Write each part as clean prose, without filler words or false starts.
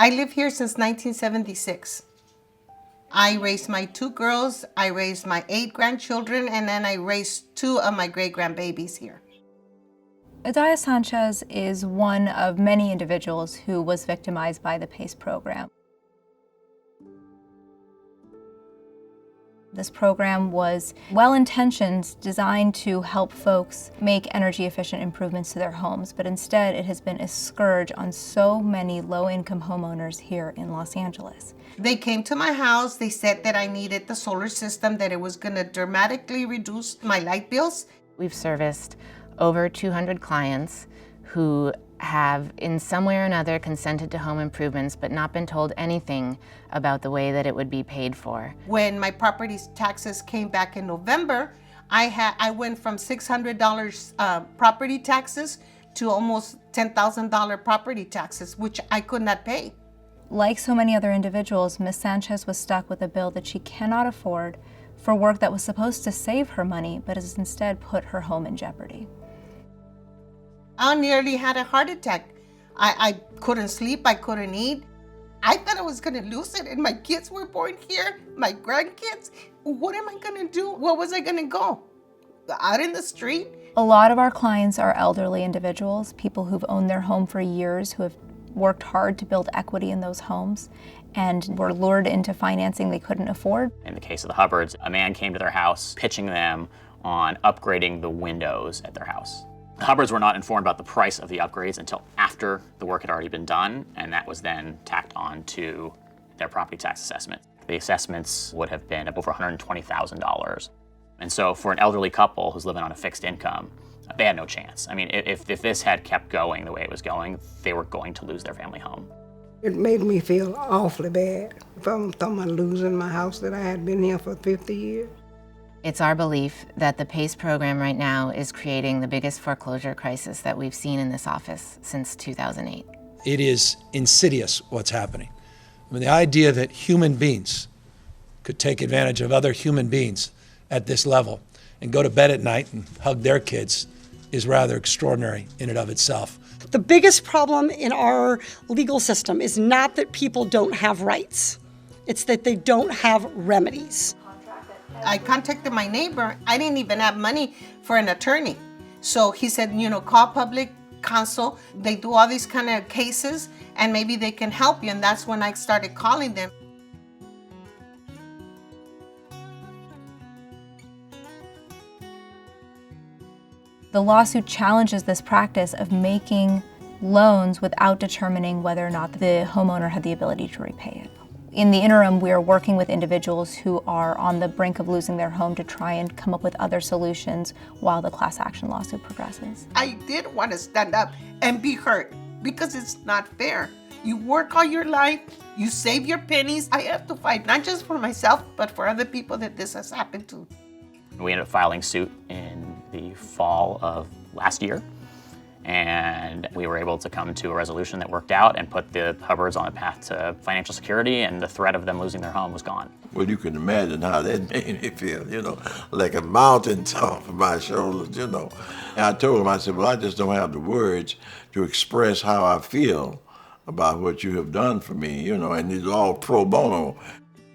I live here since 1976. I raised my 2 girls, I raised my 8 grandchildren, and then I raised 2 of my great-grandbabies here. Adaya Sanchez is one of many individuals who was victimized by the PACE program. This program was well-intentioned, designed to help folks make energy-efficient improvements to their homes, but instead it has been a scourge on so many low-income homeowners here in Los Angeles. They came to my house, they said that I needed the solar system, that it was gonna dramatically reduce my light bills. We've serviced over 200 clients who have in some way or another consented to home improvements but not been told anything about the way that it would be paid for. When my property taxes came back in November, I went from $600 property taxes to almost $10,000 property taxes, which I could not pay. Like so many other individuals, Ms. Sanchez was stuck with a bill that she cannot afford for work that was supposed to save her money, but has instead put her home in jeopardy. I nearly had a heart attack. I couldn't sleep, I couldn't eat. I thought I was gonna lose it, and my kids were born here, my grandkids. What am I gonna do? Where was I gonna go? Out in the street? A lot of our clients are elderly individuals, people who've owned their home for years, who have worked hard to build equity in those homes and were lured into financing they couldn't afford. In the case of the Hubbards, a man came to their house pitching them on upgrading the windows at their house. The Hubbards were not informed about the price of the upgrades until after the work had already been done, and that was then tacked on to their property tax assessment. The assessments would have been over $120,000. And so for an elderly couple who's living on a fixed income, they had no chance. I mean, if this had kept going the way it was going, they were going to lose their family home. It made me feel awfully bad from losing my house that I had been here for 50 years. It's our belief that the PACE program right now is creating the biggest foreclosure crisis that we've seen in this office since 2008. It is insidious what's happening. I mean, the idea that human beings could take advantage of other human beings at this level and go to bed at night and hug their kids is rather extraordinary in and of itself. The biggest problem in our legal system is not that people don't have rights. It's that they don't have remedies. I contacted my neighbor. I didn't even have money for an attorney. So he said, call Public Counsel. They do all these kind of cases and maybe they can help you. And that's when I started calling them. The lawsuit challenges this practice of making loans without determining whether or not the homeowner had the ability to repay it. In the interim, we are working with individuals who are on the brink of losing their home to try and come up with other solutions while the class action lawsuit progresses. I did want to stand up and be heard because it's not fair. You work all your life, you save your pennies. I have to fight not just for myself, but for other people that this has happened to. We ended up filing suit in the fall of last year, and we were able to come to a resolution that worked out and put the Hubbards on a path to financial security, and the threat of them losing their home was gone. Well, you can imagine how that made me feel, like a mountain off of my shoulders, And I told him, I said, well, I just don't have the words to express how I feel about what you have done for me, and it's all pro bono.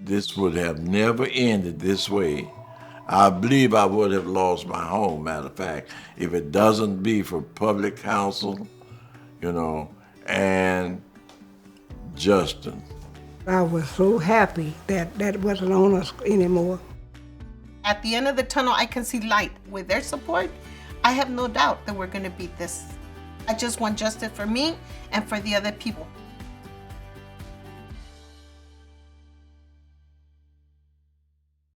This would have never ended this way. I believe I would have lost my home, matter of fact, if it doesn't be for Public Counsel, and Justin. I was so happy that that wasn't on us anymore. At the end of the tunnel, I can see light. With their support, I have no doubt that we're going to beat this. I just want justice for me and for the other people.